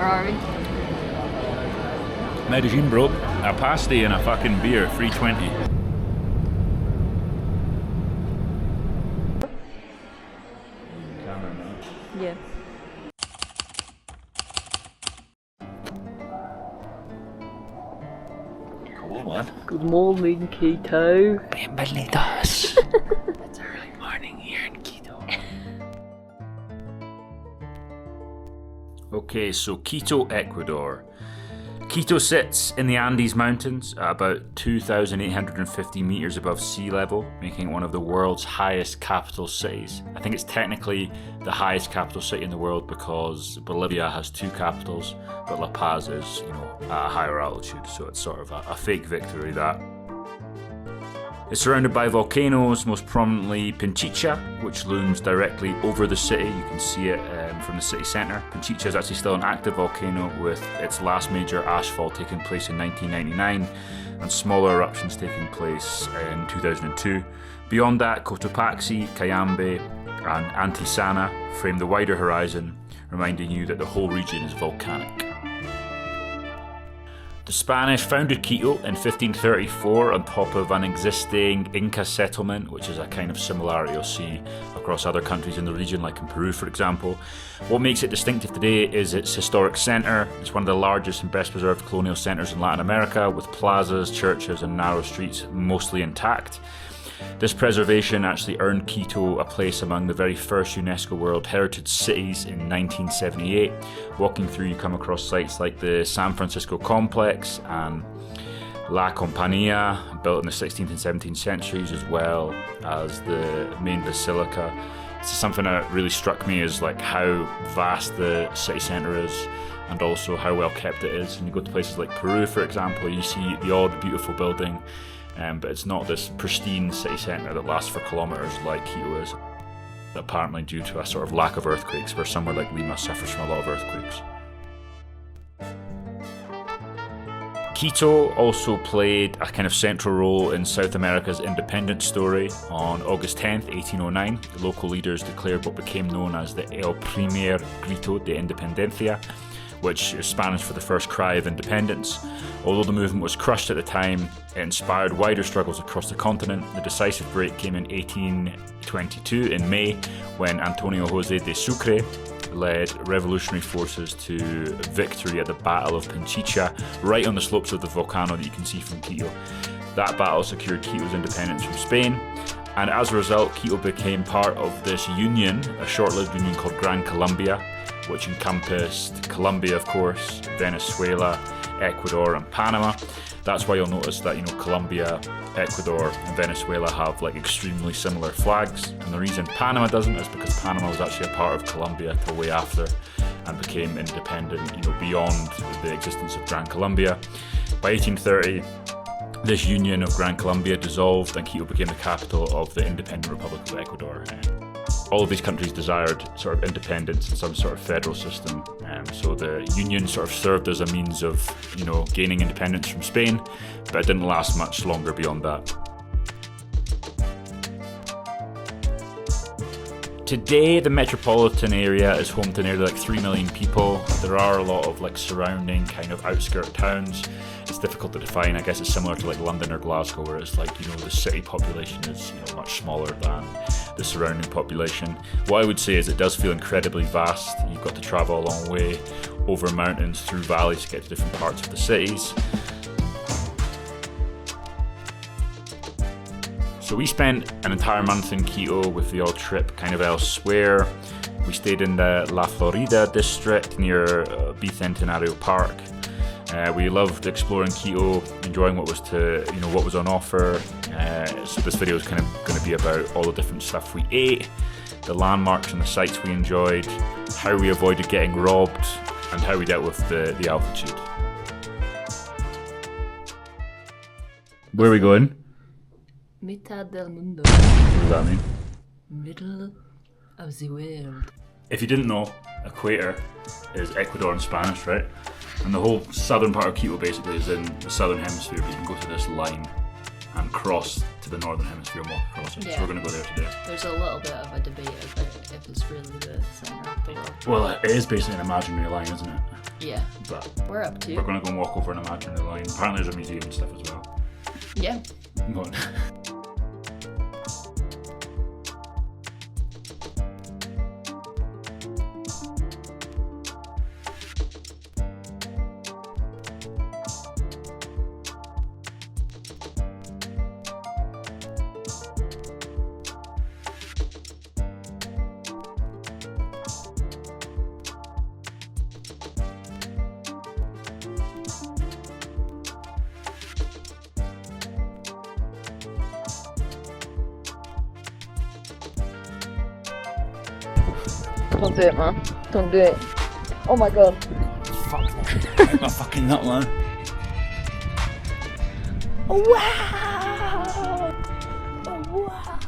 Where are we? Medellin, bro. A pasty and a fucking beer, 320. Yeah. Good morning, Quito. Bienvenidos. It's early morning here in Quito. Okay, so Quito, Ecuador. Quito sits in the Andes Mountains at about 2,850 meters above sea level, making it one of the world's highest capital cities. I think it's technically the highest capital city in the world because Bolivia has two capitals, but La Paz is, at a higher altitude, so it's sort of a fake victory, that. It's surrounded by volcanoes, most prominently Pichincha, which looms directly over the city. You can see it from the city centre. Pichincha is actually still an active volcano, with its last major ashfall taking place in 1999 and smaller eruptions taking place in 2002. Beyond that, Cotopaxi, Cayambe and Antisana frame the wider horizon, reminding you that the whole region is volcanic. The Spanish founded Quito in 1534 on top of an existing Inca settlement, which is a kind of similarity you'll see across other countries in the region, like in Peru, for example. What makes it distinctive today is its historic centre. It's one of the largest and best preserved colonial centres in Latin America, with plazas, churches and narrow streets mostly intact. This preservation actually earned Quito a place among the very first UNESCO World Heritage Cities in 1978. Walking through, you come across sites like the San Francisco Complex and La Compañía, built in the 16th and 17th centuries, as well as the main Basilica. It's something that really struck me is like how vast the city centre is, and also how well kept it is. And you go to places like Peru, for example, you see the odd beautiful building, but it's not this pristine city centre that lasts for kilometres like Quito is, apparently due to a sort of lack of earthquakes, where somewhere like Lima suffers from a lot of earthquakes. Quito also played a kind of central role in South America's independence story. On August 10th, 1809, the local leaders declared what became known as the El Primer Grito de Independencia, which is Spanish for the first cry of independence. Although the movement was crushed at the time, it inspired wider struggles across the continent. The decisive break came in 1822 in May, when Antonio José de Sucre led revolutionary forces to victory at the Battle of Pichincha, right on the slopes of the volcano that you can see from Quito. That battle secured Quito's independence from Spain, and as a result, Quito became part of this union, a short-lived union called Gran Colombia, which encompassed Colombia, of course, Venezuela, Ecuador and Panama. That's why you'll notice that, Colombia, Ecuador and Venezuela have like extremely similar flags. And the reason Panama doesn't is because Panama was actually a part of Colombia till way after and became independent, beyond the existence of Gran Colombia. By 1830, this union of Gran Colombia dissolved and Quito became the capital of the independent Republic of Ecuador. All of these countries desired sort of independence and some sort of federal system, so the union sort of served as a means of, gaining independence from Spain, but it didn't last much longer beyond that. Today, the metropolitan area is home to nearly 3 million people. There are a lot of surrounding kind of outskirt towns. It's difficult to define. I guess it's similar to London or Glasgow, where it's the city population is much smaller than the surrounding population. What I would say is it does feel incredibly vast. You've got to travel a long way over mountains, through valleys to get to different parts of the cities. So we spent an entire month in Quito, with the odd trip kind of elsewhere. We stayed in the La Florida district near Bicentenario Park. We loved exploring Quito, enjoying what was on offer. So this video is kind of going to be about all the different stuff we ate, the landmarks and the sites we enjoyed, how we avoided getting robbed, and how we dealt with the altitude. Where are we going? Mitad del mundo. What does that mean? Middle of the world. If you didn't know, equator is Ecuador in Spanish, right? And the whole southern part of Quito basically is in the southern hemisphere, but you can go to this line and cross to the northern hemisphere and walk across it. Yeah. So we're going to go there today. There's a little bit of a debate about if it's really the centre of the world. Well, it is basically an imaginary line, isn't it? Yeah. But We're up to. we're going to go and walk over an imaginary line. Apparently there's a museum and stuff as well. Yeah. Go on. Don't do it, man. Don't do it. Oh my god. Fuck. Hit my fucking nut, man. Wow! Wow!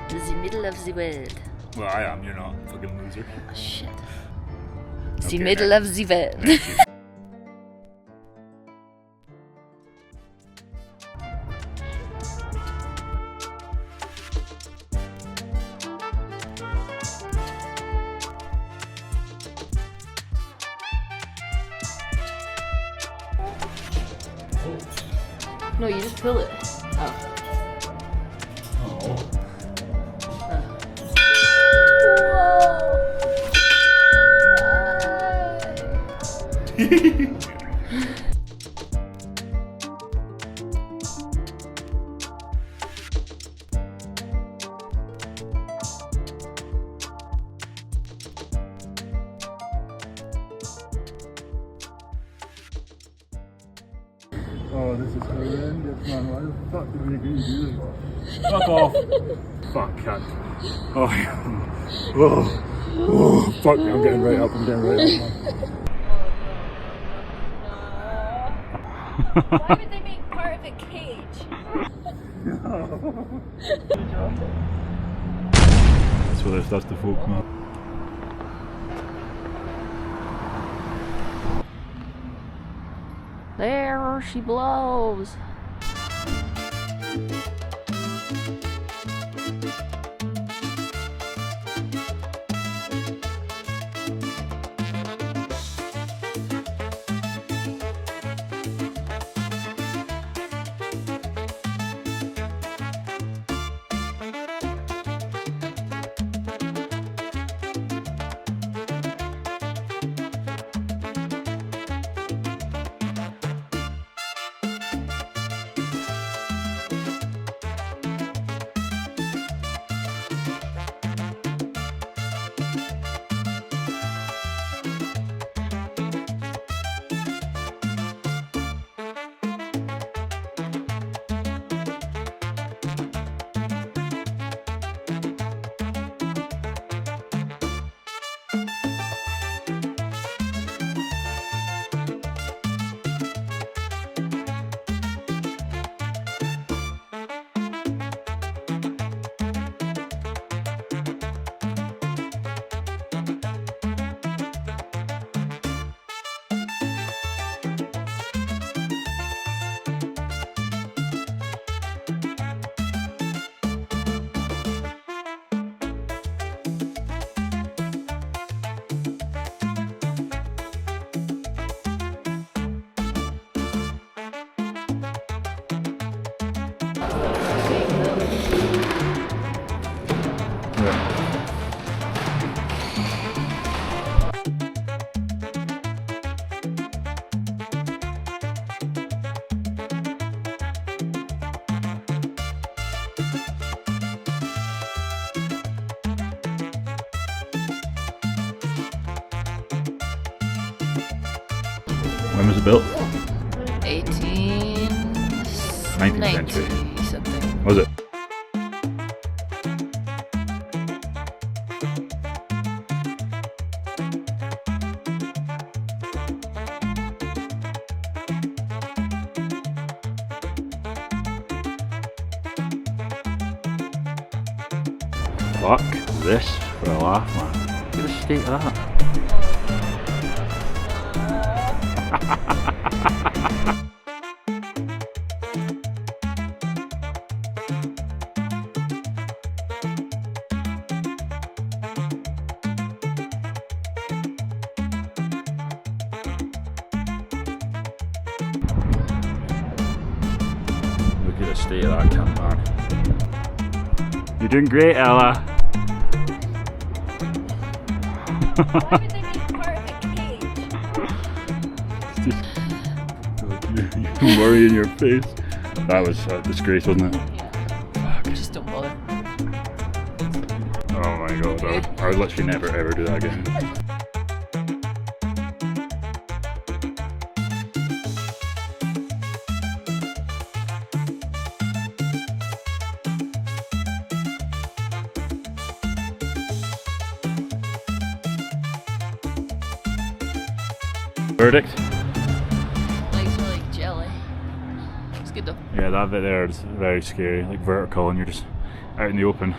The middle of the world. Well, I am, you're not. Fucking loser. Oh, shit. Okay, The middle of the world. Thank you. No, you just pull it. Oh. Oh, this is horrendous, man. Why the fuck did we agree to do this? Fuck off. Fuck, cunt. Oh, yeah. Oh, fuck me, I'm getting right up, I'm getting right up. Why would they make part of a cage? That's what that's the folk, man. There she blows. When was it built? 19th century. something. Was it? Fuck this for a laugh, man. Look at the state of that. state of that cat, man. You're doing great, Ella. Why would they make part of a cage? You're worrying your face. That was a disgrace, wasn't it? Yeah. Just don't bother. Oh my god, I would literally never ever do that again. Verdict? Legs are like jelly. It's good though. Yeah, that bit there is very scary, like vertical, and you're just out in the open.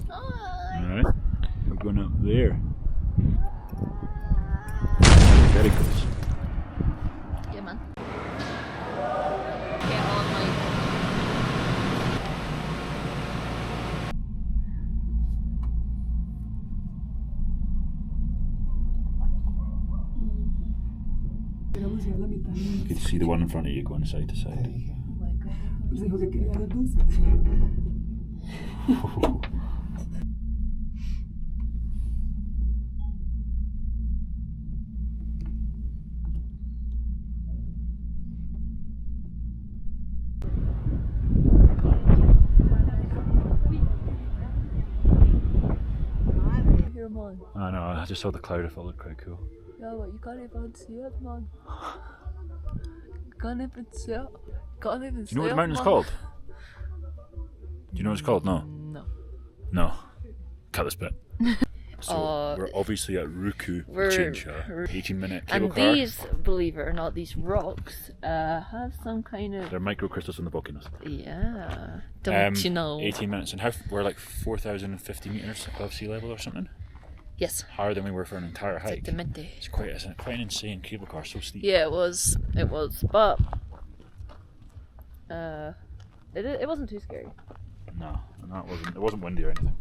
Alright, we're going up there. Teleféricos. Yeah, man. Get on like. You can see the one in front of you going side to side. Here, man. I know, I just saw the cloud, I thought it looked quite cool. Yeah, but you can't even see it, man. You can't even see it. Can't even see Do you know what it, the mountain's man. called? Do you know what it's called? No. No. No. Cut this bit. So Uh, we're obviously at Ruku, we're- Pichincha, 18-minute cable And car. these, believe it or not, these rocks have some kind of. They're microcrystals in the volcanoes. Yeah. Don't you know? 18 minutes, and we're like 4,050 meters above sea level or something. Yes. Higher than we were for an entire hike. Exactamente. It's quite an insane cable car, so steep. Yeah, it was. It was, but it wasn't too scary. No, and it wasn't windy or anything.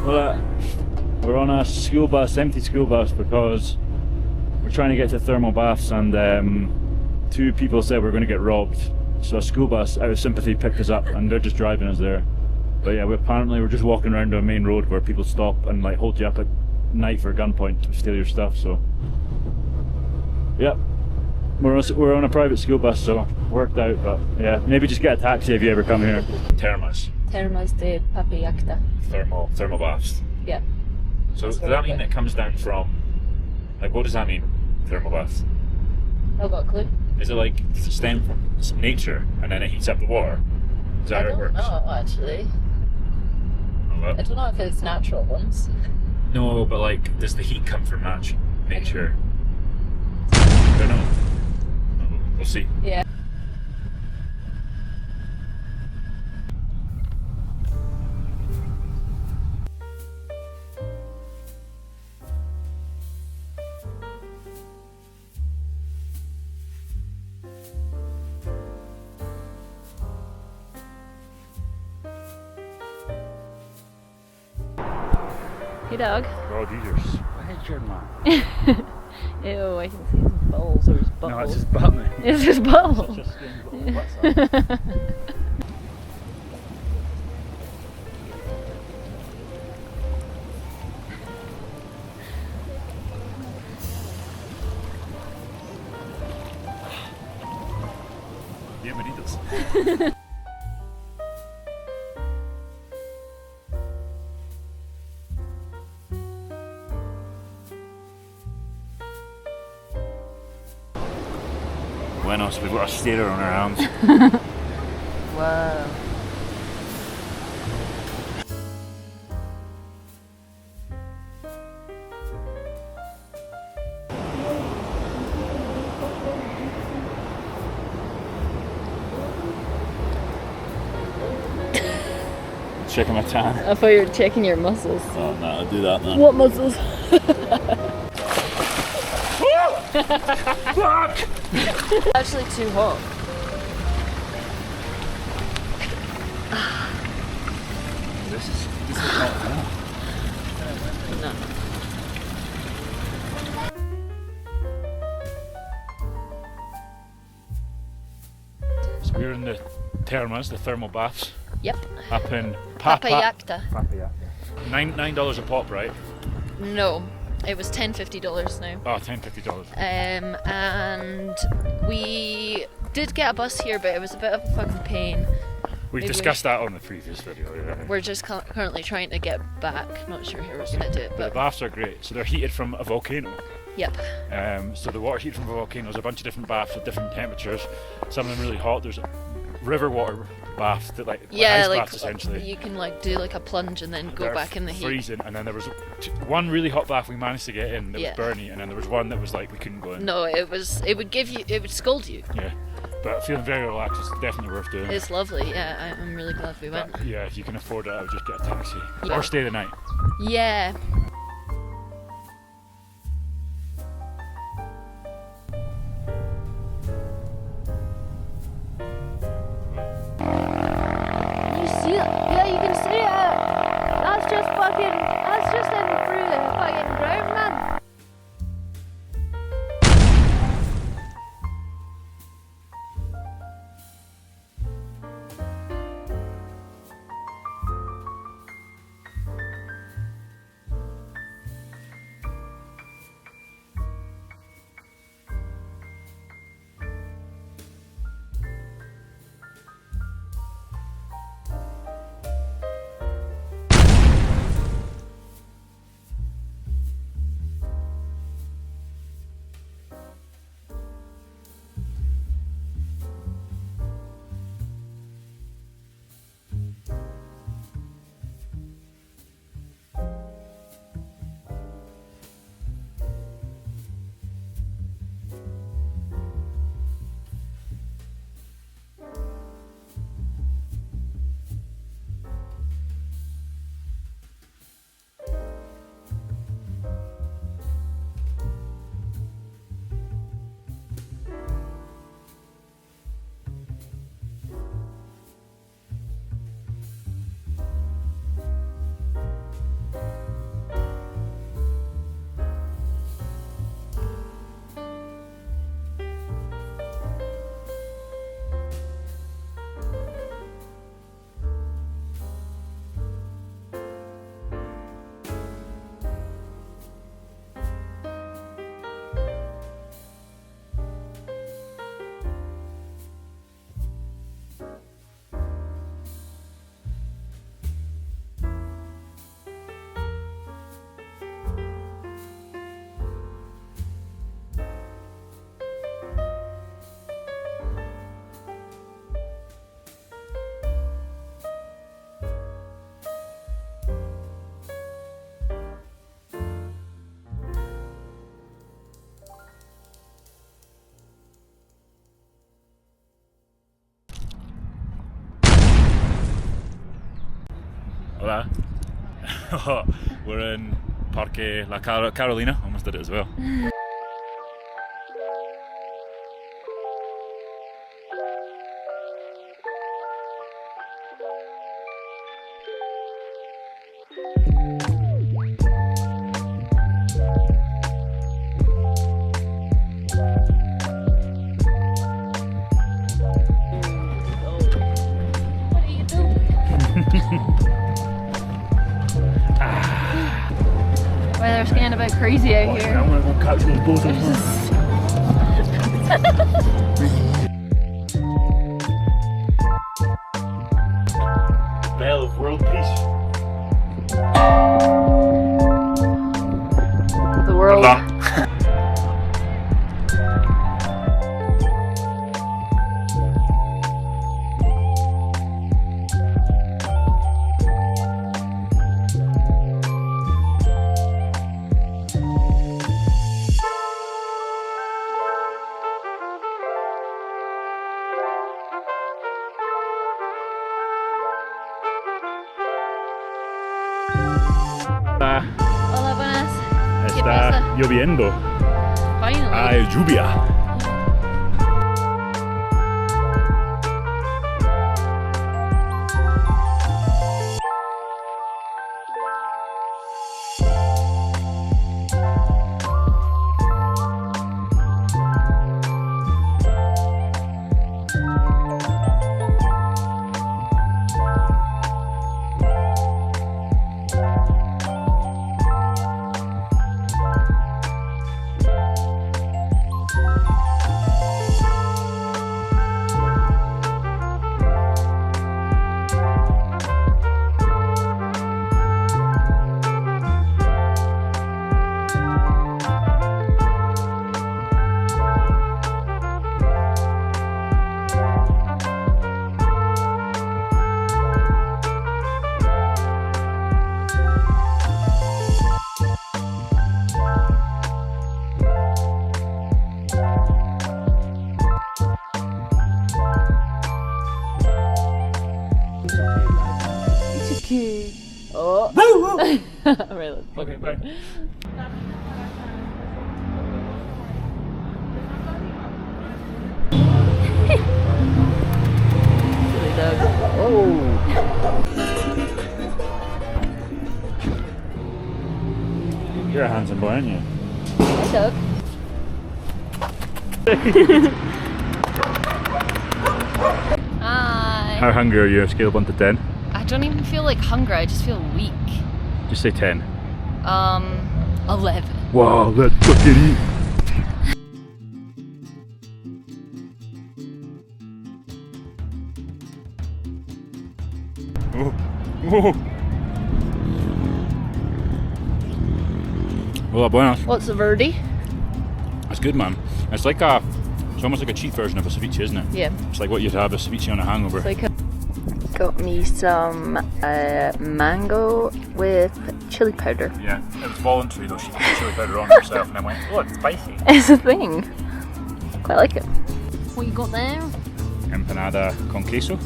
Well, we're on a school bus, empty school bus, because we're trying to get to thermal baths, and two people said we're going to get robbed. So a school bus, out of sympathy, picked us up, and they're just driving us there. But yeah, we're just walking around a main road where people stop and like hold you up at night for gunpoint to steal your stuff. So yeah, we're on a private school bus, so worked out. But yeah, maybe just get a taxi if you ever come here. Termas. Termas de Papayacta. Thermal baths. Yeah. So does that mean it comes down from, like, what does that mean, thermal baths? I've got a clue. Is it like stem from nature and then it heats up the water? Is that how it works? Oh, actually. Oh, well. I don't know if it's natural ones. No, but like, does the heat come from nature? I don't know. We'll see. Yeah. Hey dog. God, these are sweatshirt, man. Ew, I can see his balls or his butthole. No, it's his butt, mate. It's his butthole. Such a skinny little butt, son. Bienvenidos. Buenos, we've got a starer on our arms. Whoa. Checking my tan. I thought you were checking your muscles. Oh no, I'll do that then. What muscles? Fuck! Actually too hot. This is not enough. No. So we're in the termas, the thermal baths, Yep. up in Papayacta. Papayacta. $9 a pop, right? No. It was $10-50 now. Oh, $10-50. And we did get a bus here, but it was a bit of a fucking pain. We Maybe discussed that on the previous video. Yeah. We're just currently trying to get back. Not sure how we're gonna do it, The but baths are great. So they're heated from a volcano. yep. So the water heated from a volcano. There's a bunch of different baths at different temperatures. Some of them really hot. There's a river water baths that like Yeah, ice like baths essentially. you can like do like a plunge and then go They're back in the heat. freezing, and then there was one really hot bath we managed to get in that Yeah. was Bernie, and then there was one that was like we couldn't go in. No, it would scold you. Yeah, but feeling very relaxed. It's definitely worth doing. It's lovely. Yeah, I'm really glad we went. But, yeah, if you can afford it, I would just get a taxi Yeah. or stay the night. Yeah. You see it? Yeah, you can see it. That's just in through the fucking ground, man. Hola. We're in Parque La Carolina. Almost did it as well. Weather's getting a bit crazy out here. I'm gonna go catch those bozos. Bell of world peace. The world. Hola, buenas. ¿Qué Está pasa? lloviendo. Finally. Hay lluvia. Oh. Really? Okay, bye. Silly dog. Oh. You're a handsome boy, aren't you? Hey, dog. Hi. How hungry are you? Scale of 1 to 10. I don't even feel like hungry, I just feel weak. Just say 10. 11. Wow, let's fucking eat. Oh. Oh. Hola, buenas. What's the verdi? It's good, man. It's like a, it's almost like a cheap version of a ceviche, isn't it? Yeah. It's like what you'd have a ceviche on a hangover. It's like got me some mango with chili powder. Yeah, it was voluntary though. She put chili powder on herself, and I went, "Oh, it's spicy." It's a thing. Quite like it. What you got there? Empanada con queso.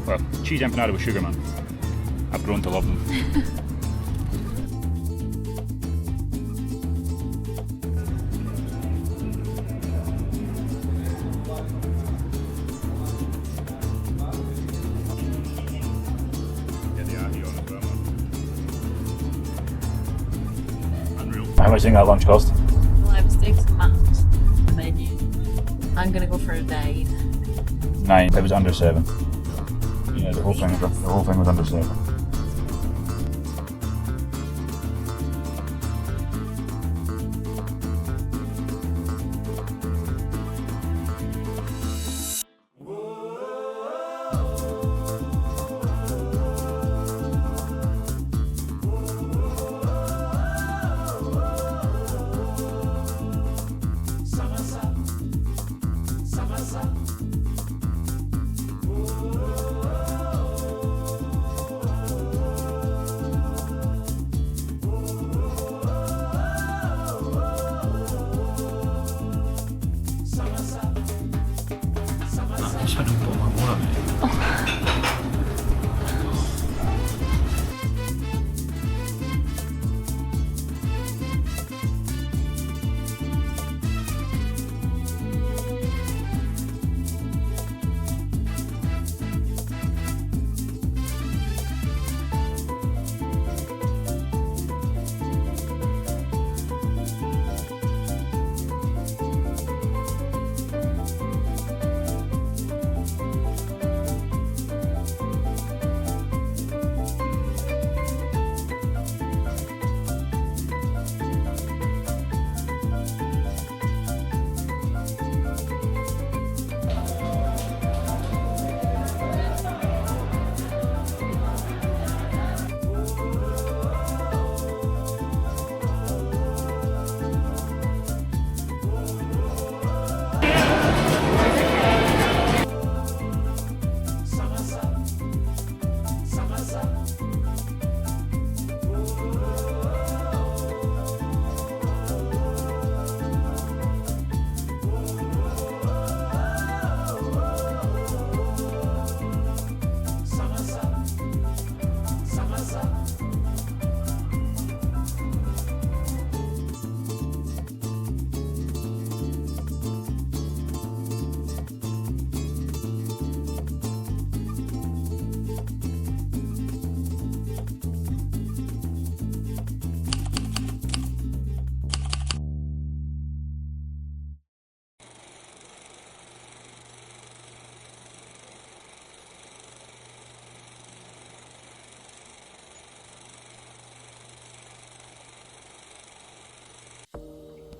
Well, cheese empanada with sugar, man. I've grown to love them. How much do you think that lunch cost? Well, I was doing some maths on the menu. I'm gonna go for a 9. 9. It was under 7. Yeah, the whole thing was under 7.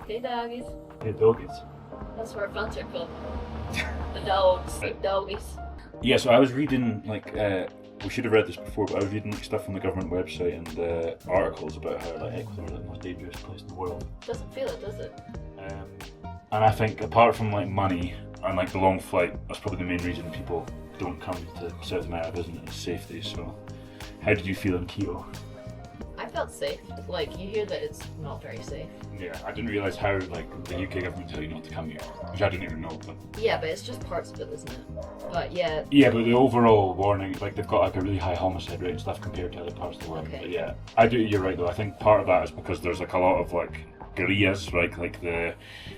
Hey doggies. Hey, doggies. That's what our fans are called. The dogs. The doggies. Yeah, so I was reading, like, we should have read this before, but I was reading like, stuff on the government website and articles about how like Ecuador is the most dangerous place in the world. Doesn't feel it, does it? And I think apart from like money and like the long flight, that's probably the main reason people don't come to South America, isn't it? It's safety. So, how did you feel in Quito? I felt safe. Like, you hear that it's not very safe. Yeah, I didn't realise how like the UK government tell you not to come here, which I didn't even know. But Yeah, but it's just parts of it, isn't it? But yeah. yeah, but the overall warning, like they've got like a really high homicide rate and stuff compared to other parts of the world. Okay. But yeah, I do. You're right though. I think part of that is because there's like a lot of like guerrillas, right? Like the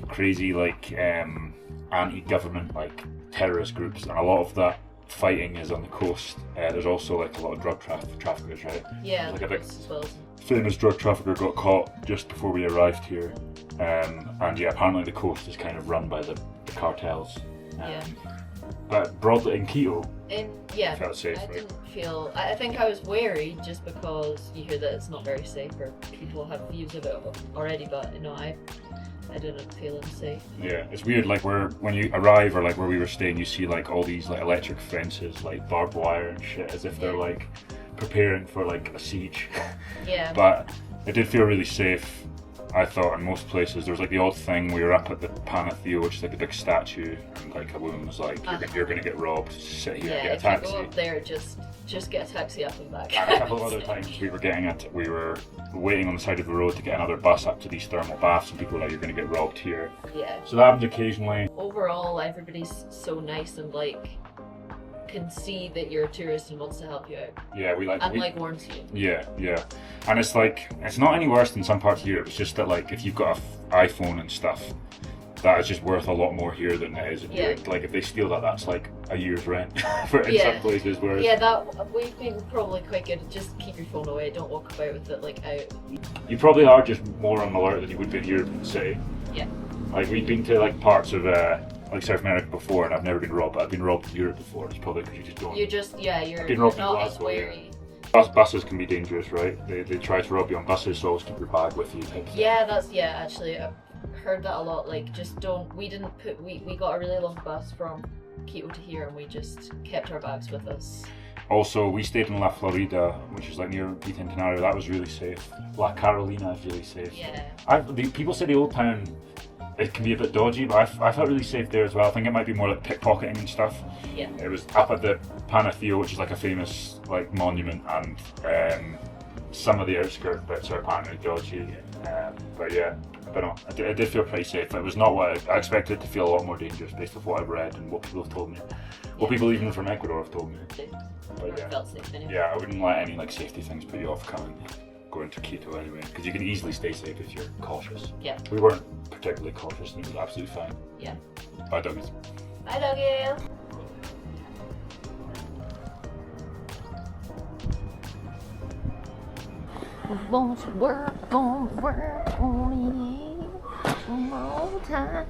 crazy like anti-government like terrorist groups, and a lot of that fighting is on the coast. There's also like a lot of drug traffickers, right? Yeah, Like a big as well. famous drug trafficker got caught just before we arrived here, and yeah, apparently the coast is kind of run by the cartels. Yeah. But broadly in Quito, Yeah, felt safe, I right? didn't feel. I think I was wary just because you hear that it's not very safe, or people have views of it already. But you know, I didn't feel unsafe. yeah, it's weird. Like when you arrive or like where we were staying, you see like all these like electric fences, like barbed wire and shit, as if they're Yeah. like preparing for like a siege. Yeah. But it did feel really safe. I thought in most places there was like the odd thing we were up at the Panecillo, which is like a big statue, and like a woman was like, "You're gonna get robbed. Sit here, yeah, get a if taxi." you go up there, just get a taxi up and back. And a couple of other times we were waiting on the side of the road to get another bus up to these thermal baths, and people were like, "You're gonna get robbed here." Yeah. So that happens occasionally. Overall, everybody's so nice and like can see that you're a tourist and wants to help you out, Yeah, and like warns you. Yeah, and it's like it's not any worse than some parts of Europe. It's just that like if you've got an iPhone and stuff, that is just worth a lot more here than it is in Yeah. Europe. Like if they steal that, that's like a year's rent for in Yeah. some places. Whereas Yeah, that we've been probably quite good. Just keep your phone away. Don't walk about with it like out. you probably are just more on alert than you would be in Europe, say. Yeah. Like we've been to like parts of like South America before, and I've never been robbed. But I've been robbed in Europe before. It's probably because you just don't. You're just you're been robbed in not as Glasgow, wary. Buses can be dangerous, right? They try to rob you on buses, so always keep your bag with you. Type thing. Yeah, that's actually I've heard that a lot. Like just don't. We didn't put. We got a really long bus from Quito to here, and we just kept our bags with us. Also, we stayed in La Florida, which is like near Bicentenario. That was really safe. La Carolina is really safe. Yeah. People say the old town, it can be a bit dodgy, but I felt really safe there as well. I think it might be more like pickpocketing and stuff. Yeah. It was up at the Panecillo, which is like a famous like monument, and some of the outskirts bits are apparently dodgy. But yeah, I don't know. It did feel pretty safe. It was not what I expected it to feel a lot more dangerous based off what I've read and what people have told me. What people even from Ecuador have told me. But yeah. Felt safe anyway. Yeah, I wouldn't let any like safety things put you off going to Quito anyway, because you can easily stay safe if you're cautious. Yeah. We weren't particularly cautious, and it was absolutely fine. Yeah. Bye, doggies. Bye, doggy. Want to work on me one more time.